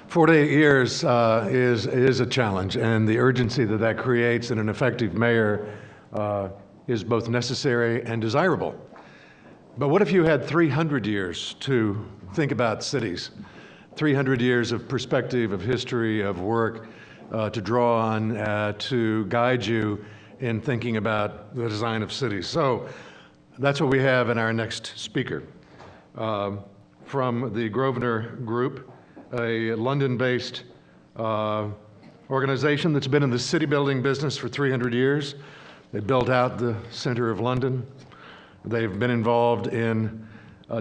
48 years is a challenge, and the urgency that creates in an effective mayor is both necessary and desirable. But what if you had 300 years to think about cities? 300 years of perspective, of history, of work to draw on to guide you in thinking about the design of cities. So that's what we have in our next speaker. From the Grosvenor Group, a London-based organization that's been in the city building business for 300 years. They built out the center of London. They've been involved in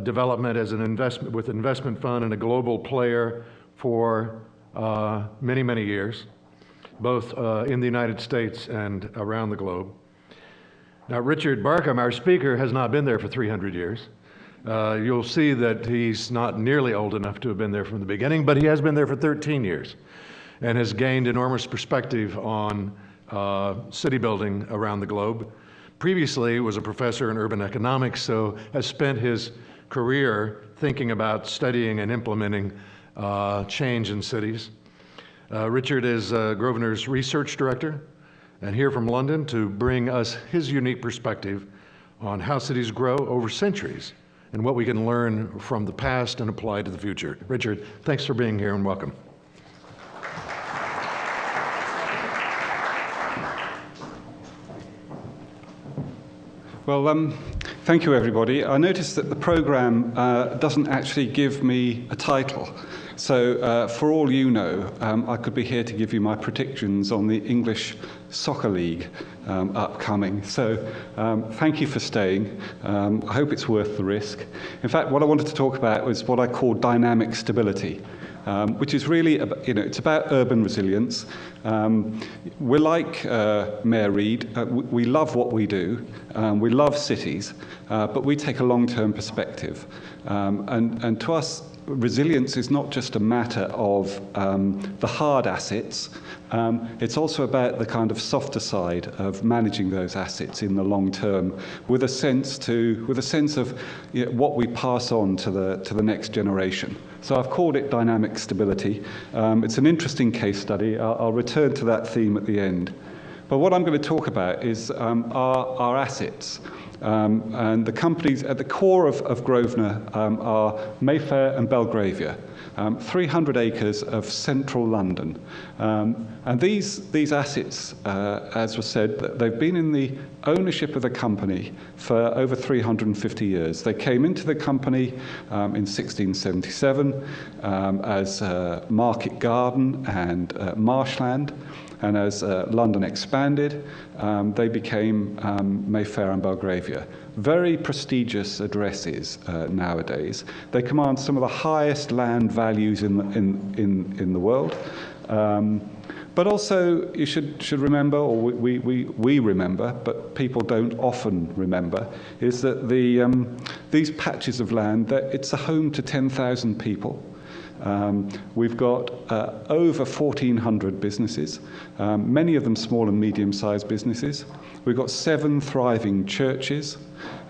development as an investment with investment fund and a global player for many, many years, both in the United States and around the globe. Now, Richard Barkham, our speaker, has not been there for 300 years. You'll see that he's not nearly old enough to have been there from the beginning, but he has been there for 13 years and has gained enormous perspective on city building around the globe. Previously was a professor in urban economics, so has spent his career thinking about studying and implementing change in cities. Richard is Grosvenor's research director and here from London to bring us his unique perspective on how cities grow over centuries and what we can learn from the past and apply to the future. Richard, thanks for being here and welcome. Well, thank you, everybody. I noticed that the program doesn't actually give me a title. So for all you know, I could be here to give you my predictions on the English Soccer League upcoming. So thank you for staying. I hope it's worth the risk. In fact, what I wanted to talk about was what I call dynamic stability, which is really, it's about urban resilience. We're like Mayor Reid. We love what we do. We love cities, but we take a long-term perspective. And to us, resilience is not just a matter of the hard assets. It's also about the kind of softer side of managing those assets in the long term, with a sense of what we pass on to the next generation. So I've called it dynamic stability. It's an interesting case study. I'll return to that theme at the end. But what I'm going to talk about is our assets. And the companies at the core of Grosvenor are Mayfair and Belgravia, 300 acres of central London. And these assets, as was said, they've been in the ownership of the company for over 350 years. They came into the company in 1677 as Market Garden and Marshland. And as London expanded, they became Mayfair and Belgravia. Very prestigious addresses nowadays. They command some of the highest land values in the world. But also, you should remember, or we remember, but people don't often remember, is that these patches of land, it's a home to 10,000 people. We've got over 1,400 businesses, many of them small and medium-sized businesses. We've got 7 thriving churches.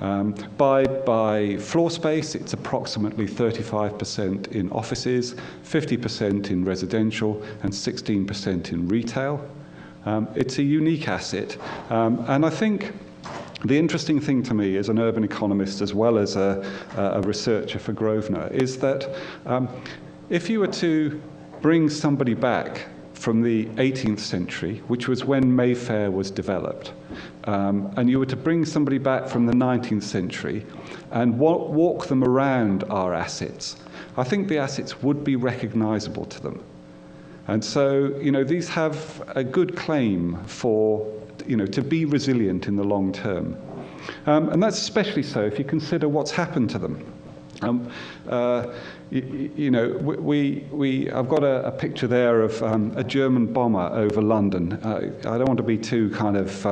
By floor space, it's approximately 35% in offices, 50% in residential, and 16% in retail. It's a unique asset, and I think the interesting thing to me as an urban economist as well as a researcher for Grosvenor is that if you were to bring somebody back from the 18th century, which was when Mayfair was developed, and you were to bring somebody back from the 19th century and walk them around our assets, I think the assets would be recognizable to them. And so, these have a good claim for, to be resilient in the long term. And that's especially so if you consider what's happened to them. I've got a picture there of a German bomber over London. I don't want to be too kind of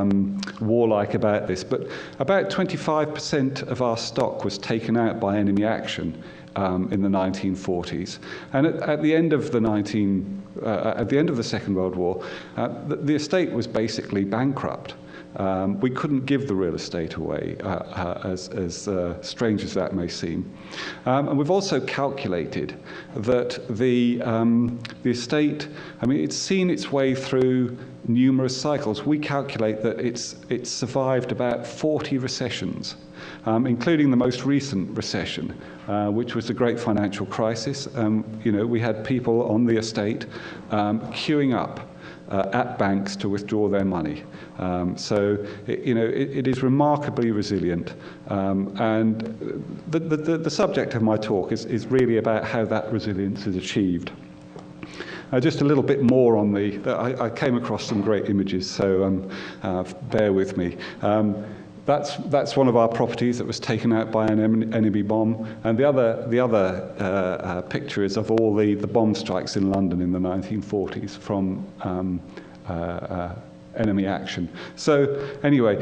warlike about this, but about 25% of our stock was taken out by enemy action in the 1940s. And at the end of the Second World War, the estate was basically bankrupt. We couldn't give the real estate away, as strange as that may seem. And we've also calculated that the estate, I mean, it's seen its way through numerous cycles. We calculate that it's survived about 40 recessions, including the most recent recession, which was the Great Financial Crisis. We had people on the estate queuing up at banks to withdraw their money. It is remarkably resilient. And the subject of my talk is really about how that resilience is achieved. Just a little bit more on I came across some great images, so bear with me. That's one of our properties that was taken out by an enemy bomb, and the other picture is of all the bomb strikes in London in the 1940s from enemy action. So anyway,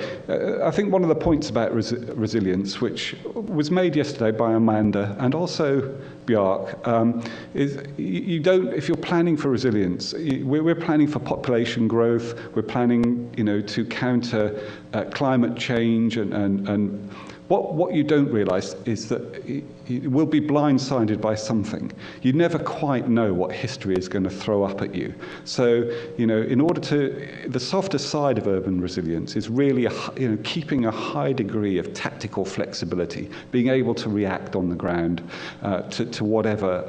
I think one of the points about resilience, which was made yesterday by Amanda and also Bjark, is you don't, if you're planning for resilience, we're planning for population growth, we're planning, to counter climate change, and what you don't realise is that you will be blindsided by something. You never quite know what history is going to throw up at you. So, in order the softer side of urban resilience is really, keeping a high degree of tactical flexibility, being able to react on the ground to whatever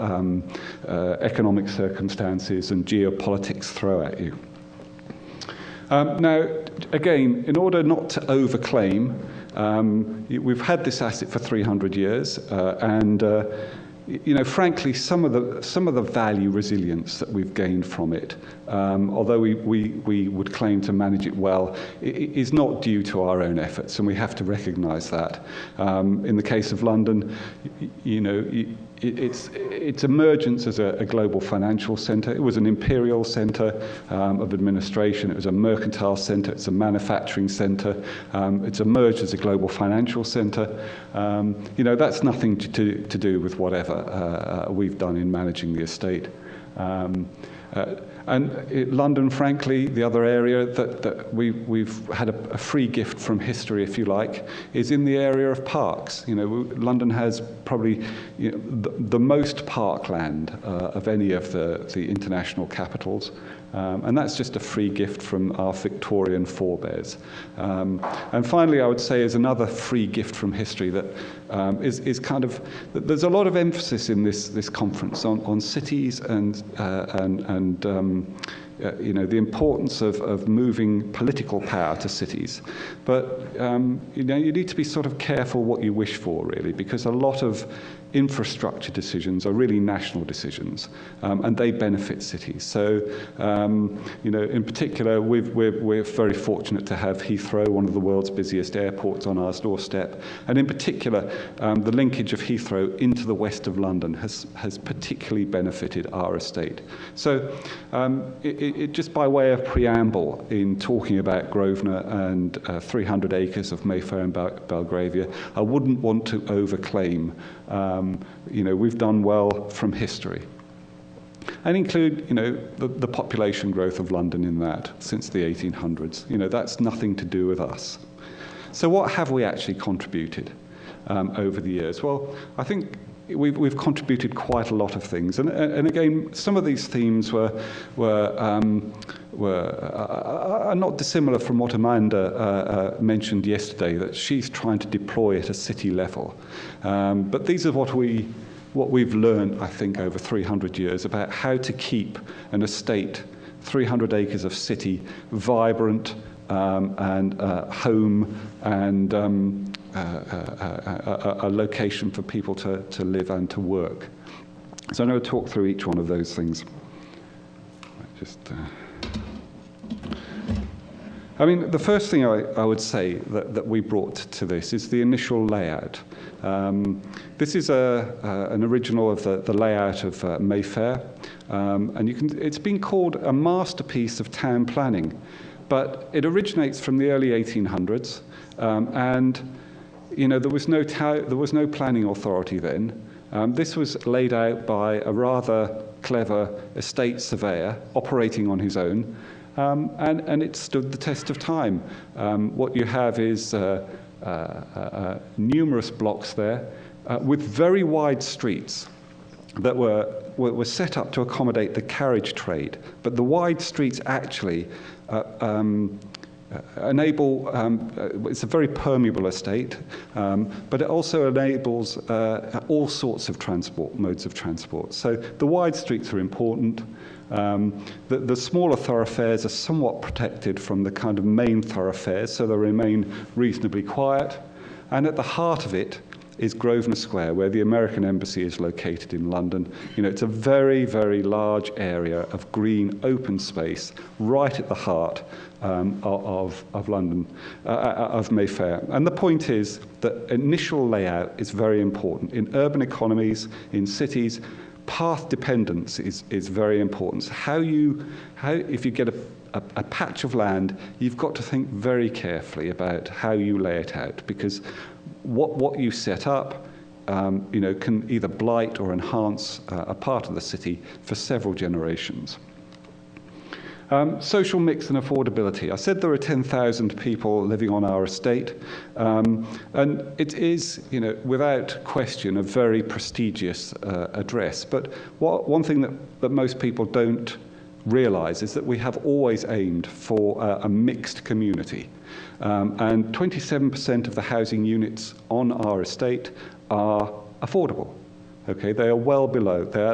economic circumstances and geopolitics throw at you. Now, again, in order not to overclaim, we've had this asset for 300 years, and frankly, some of the value resilience that we've gained from it, although we would claim to manage it well, is not due to our own efforts, and we have to recognise that. In the case of London, its emergence as a global financial centre. It was an imperial centre of administration. It was a mercantile centre. It's a manufacturing centre. It's emerged as a global financial centre. That's nothing to do with whatever we've done in managing the estate. London, frankly, the other area that we've had a free gift from history, if you like, is in the area of parks. London has probably the most parkland of any of the international capitals. And that's just a free gift from our Victorian forebears. And finally, I would say is another free gift from history that is kind of, there's a lot of emphasis in this conference on cities and the importance of moving political power to cities. But you need to be sort of careful what you wish for, really, because a lot of infrastructure decisions are really national decisions, and they benefit cities. So, in particular, we're very fortunate to have Heathrow, one of the world's busiest airports, on our doorstep. And in particular, the linkage of Heathrow into the west of London has particularly benefited our estate. So, it just by way of preamble in talking about Grosvenor and 300 acres of Mayfair and Belgravia, I wouldn't want to overclaim. We've done well from history. And include, the population growth of London in that since the 1800s. That's nothing to do with us. So what have we actually contributed over the years? Well, I think we've contributed quite a lot of things. And again, some of these themes are not dissimilar from what Amanda mentioned yesterday, that she's trying to deploy at a city level. But these are what we've learned, I think, over 300 years about how to keep an estate, 300 acres of city, vibrant and home and a location for people to live and to work. So I'm going to talk through each one of those things. The first thing I would say that we brought to this is the initial layout. This is an original of the layout of Mayfair, and it's been called a masterpiece of town planning, but it originates from the early 1800s, and there was no planning authority then. This was laid out by a rather clever estate surveyor operating on his own, and it stood the test of time. What you have is numerous blocks there with very wide streets that were set up to accommodate the carriage trade. But the wide streets actually enable, it's a very permeable estate, but it also enables all sorts of modes of transport. So the wide streets are important. The smaller thoroughfares are somewhat protected from the kind of main thoroughfares, so they remain reasonably quiet. And at the heart of it is Grosvenor Square, where the American Embassy is located in London. You know, it's a very, very large area of green, open space right at the heart of London, of Mayfair. And the point is that initial layout is very important. In urban economies, in cities, path dependence is very important. So if you get a patch of land, you've got to think very carefully about how you lay it out, because what you set up can either blight or enhance a part of the city for several generations. Social mix and affordability. I said there are 10,000 people living on our estate, and it is, without question, a very prestigious address. But one thing that most people don't realise is that we have always aimed for a mixed community. And 27% of the housing units on our estate are affordable. Okay, they are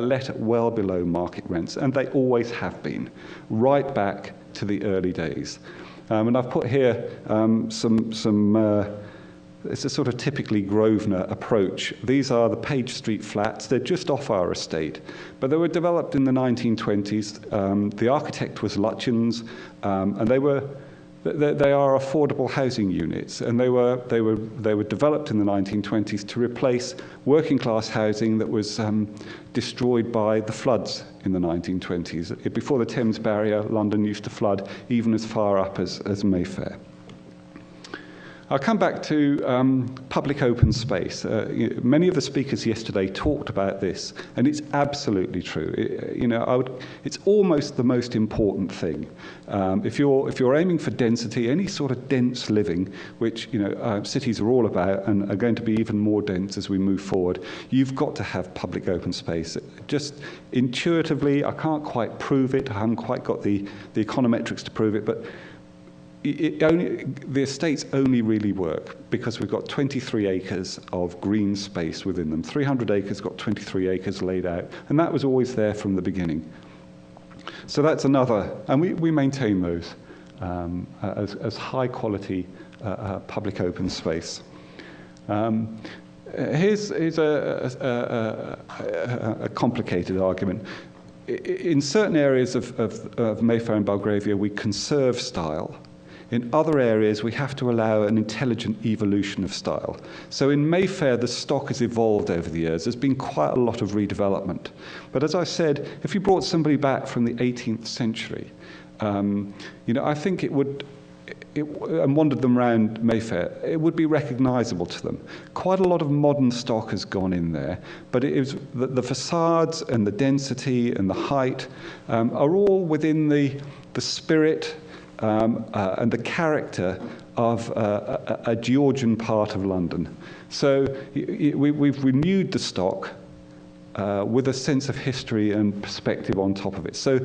let at well below market rents, and they always have been, right back to the early days. And I've put here it's a sort of typically Grosvenor approach. These are the Page Street flats. They're just off our estate, but they were developed in the 1920s. The architect was Lutyens, and they are affordable housing units, and they were developed in the 1920s to replace working class housing that was destroyed by the floods in the 1920s. Before the Thames Barrier, London used to flood even as far up as Mayfair. I'll come back to public open space. Many of the speakers yesterday talked about this, and it's absolutely true. It's almost the most important thing. If you're aiming for density, any sort of dense living, which cities are all about and are going to be even more dense as we move forward, you've got to have public open space. Just intuitively, I can't quite prove it. I haven't quite got the econometrics to prove it, but the estates only really work because we've got 23 acres of green space within them. 300 acres got 23 acres laid out, and that was always there from the beginning. So that's another, and we maintain those as high quality public open space. Here's a complicated argument. In certain areas of Mayfair and Belgravia, we conserve style. In other areas, we have to allow an intelligent evolution of style. So in Mayfair, the stock has evolved over the years. There's been quite a lot of redevelopment. But as I said, if you brought somebody back from the 18th century, I think and wandered them around Mayfair, it would be recognisable to them. Quite a lot of modern stock has gone in there, but it is the facades and the density and the height are all within the spirit and the character of a Georgian part of London. So we've renewed the stock with a sense of history and perspective on top of it. So,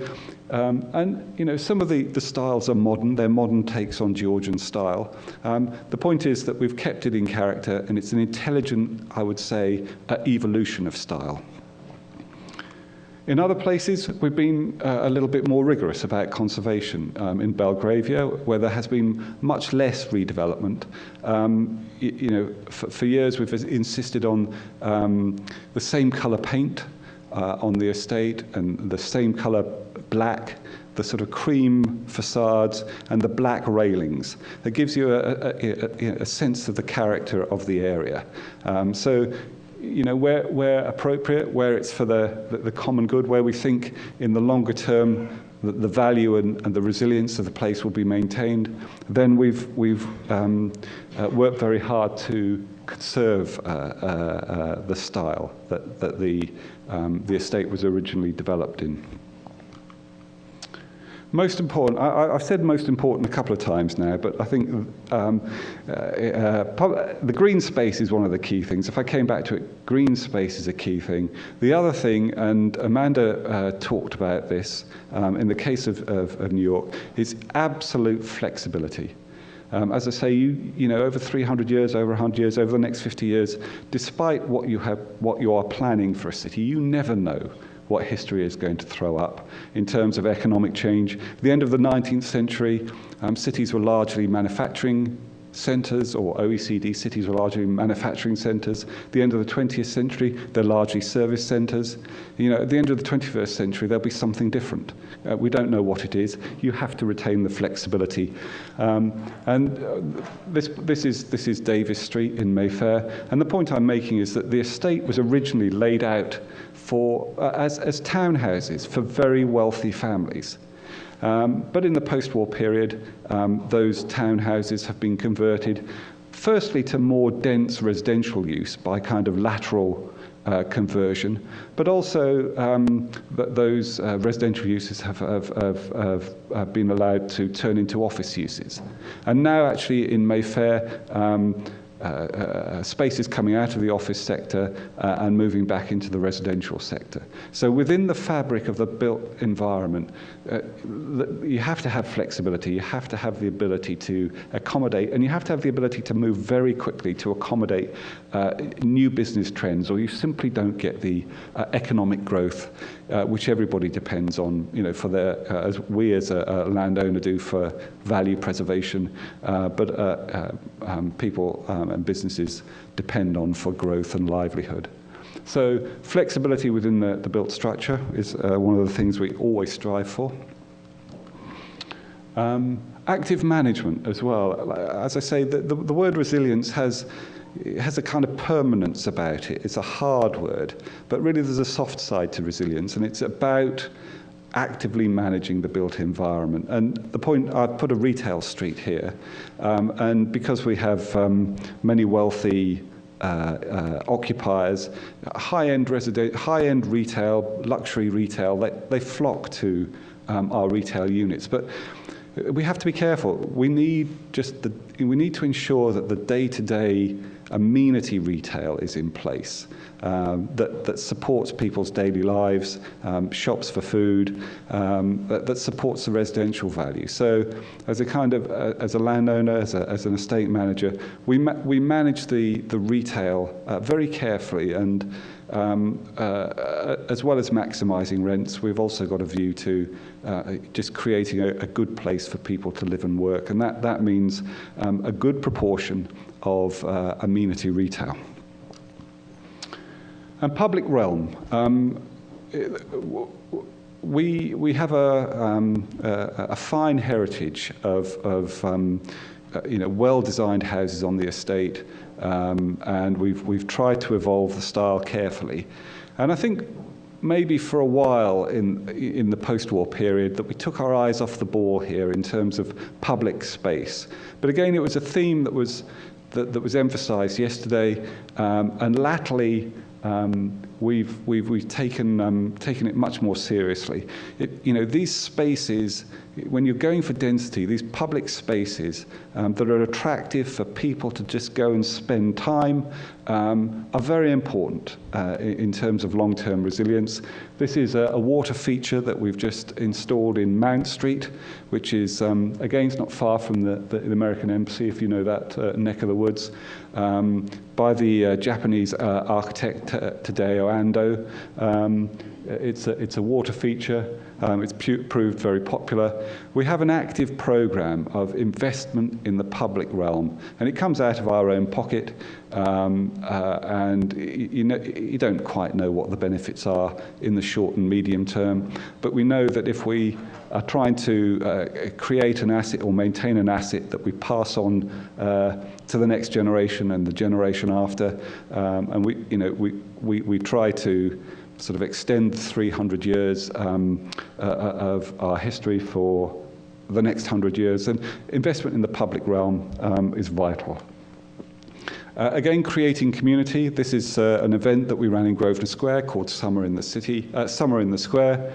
some of the styles are modern. They're modern takes on Georgian style. The point is that we've kept it in character, and it's an intelligent, I would say, evolution of style. In other places, we've been a little bit more rigorous about conservation. In Belgravia, where there has been much less redevelopment, for years we've insisted on the same colour paint on the estate and the same colour black, the sort of cream facades and the black railings. That gives you a sense of the character of the area. Where appropriate, where it's for the common good, where we think in the longer term the value and the resilience of the place will be maintained, then we've worked very hard to conserve the style that the estate was originally developed in. Most important, I've said most important a couple of times now, but I think the green space is one of the key things. If I came back to it, green space is a key thing. The other thing, and Amanda talked about this in the case of New York, is absolute flexibility. As I say, you know, over 300 years, over 100 years, over the next 50 years, despite what you are planning for a city, you never know what history is going to throw up in terms of economic change. At the end of the 19th century, cities were largely manufacturing centres, or OECD cities were largely manufacturing centres. At the end of the 20th century, they're largely service centres. You know, at the end of the 21st century, there'll be something different. We don't know what it is. You have to retain the flexibility. This is Davis Street in Mayfair. And the point I'm making is that the estate was originally laid out for as townhouses for very wealthy families. But in the post-war period, those townhouses have been converted, firstly to more dense residential use by kind of lateral conversion, but also those residential uses have been allowed to turn into office uses. And now actually in Mayfair, space is coming out of the office sector and moving back into the residential sector. So within the fabric of the built environment, you have to have flexibility, you have to have the ability to accommodate, and you have to have the ability to move very quickly to accommodate new business trends, or you simply don't get the economic growth which everybody depends on, you know, for their, as we as a landowner do for value preservation, but people and businesses depend on for growth and livelihood. So flexibility within the built structure is one of the things we always strive for. Active management as well. As I say, the word resilience has a kind of permanence about it. It's a hard word, but really there's a soft side to resilience, and it's about actively managing the built environment. And the point, I've put a retail street here, and because we have many wealthy occupiers, high-end retail, luxury retail, they flock to our retail units. But we have to be careful. We need to ensure that the day-to-day amenity retail is in place, that supports people's daily lives, shops for food, that supports the residential value. So as a landowner, as an estate manager, we manage the retail very carefully, and as well as maximising rents, we've also got a view to just creating a good place for people to live and work, and that means a good proportion of amenity retail. And public realm. We have a fine heritage of well-designed houses on the estate, and we've tried to evolve the style carefully. And I think maybe for a while in the post-war period that we took our eyes off the ball here in terms of public space. But again, it was a theme that was emphasised yesterday, and latterly we've taken it much more seriously. These spaces, when you're going for density, these public spaces that are attractive for people to just go and spend time are very important in terms of long-term resilience. This is a water feature that we've just installed in Mount Street, which is, again, it's not far from the American Embassy, if you know that neck of the woods, by the Japanese architect Tadao Ando. It's a water feature. It's proved very popular. We have an active program of investment in the public realm, and it comes out of our own pocket, and you don't quite know what the benefits are in the short and medium term, but we know that if we are trying to create an asset or maintain an asset that we pass on to the next generation and the generation after, and we try to sort of extend 300 years of our history for the next 100 years, and investment in the public realm is vital. Again, creating community. This is an event that we ran in Grosvenor Square called Summer in the Square.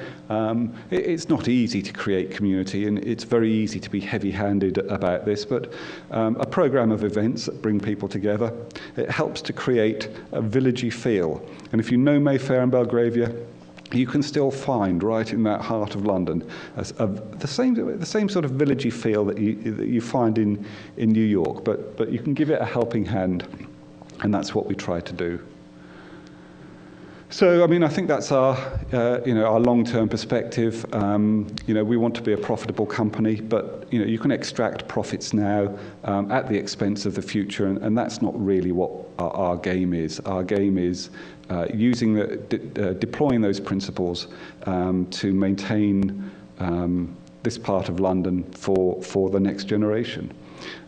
It's not easy to create community, and it's very easy to be heavy-handed about this, but a programme of events that bring people together. It helps to create a villagey feel. And if you know Mayfair and Belgravia, you can still find right in that heart of London the same sort of villagey feel that you find in New York, but you can give it a helping hand, and that's what we try to do. So, I mean, I think that's our long-term perspective. We want to be a profitable company, but you can extract profits now at the expense of the future, and that's not really what our game is. Our game is deploying those principles to maintain this part of London for the next generation,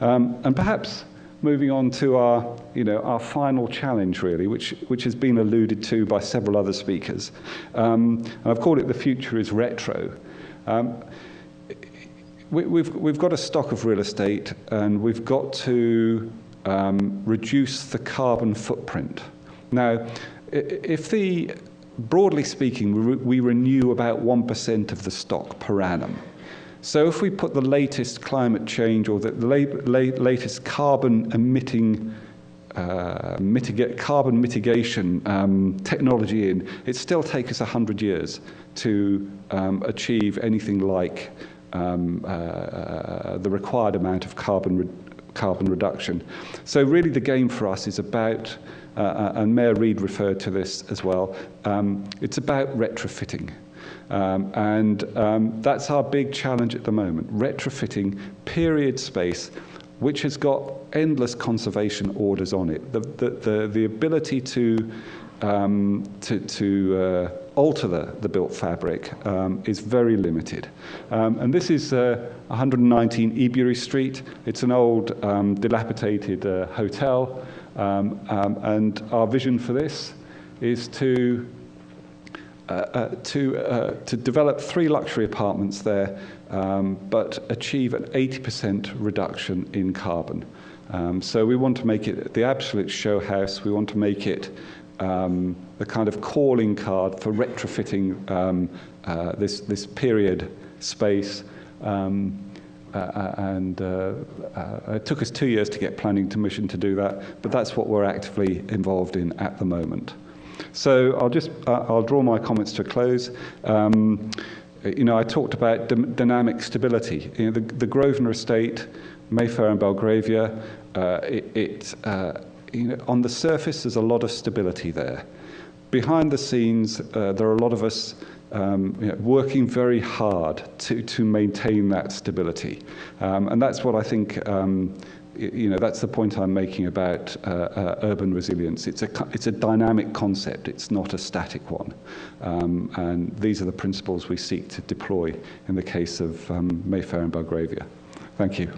and perhaps. Moving on to our final challenge, really, which has been alluded to by several other speakers. And I've called it "The Future is Retro." We've got a stock of real estate, and we've got to reduce the carbon footprint. Now, broadly speaking, we renew about 1% of the stock per annum. So if we put the latest climate change or the latest carbon mitigation technology in, it still takes us 100 years to achieve anything like the required amount of carbon reduction. So really the game for us is about, and Mayor Reid referred to this as well, it's about retrofitting. That's our big challenge at the moment, retrofitting period space, which has got endless conservation orders on it. The ability to alter the built fabric is very limited. And this is 119 Ebury Street. It's an old dilapidated hotel, and our vision for this is to develop 3 luxury apartments there, but achieve an 80% reduction in carbon. So we want to make it the absolute show house. We want to make it the kind of calling card for retrofitting this period space. It took us 2 years to get planning permission to do that, but that's what we're actively involved in at the moment. So I'll draw my comments to a close. I talked about dynamic stability. The Grosvenor estate, Mayfair and Belgravia, on the surface there's a lot of stability there. Behind the scenes, there are a lot of us working very hard to maintain that stability, and that's what I think. That's the point I'm making about urban resilience. It's a dynamic concept. It's not a static one. And these are the principles we seek to deploy in the case of Mayfair and Belgravia. Thank you.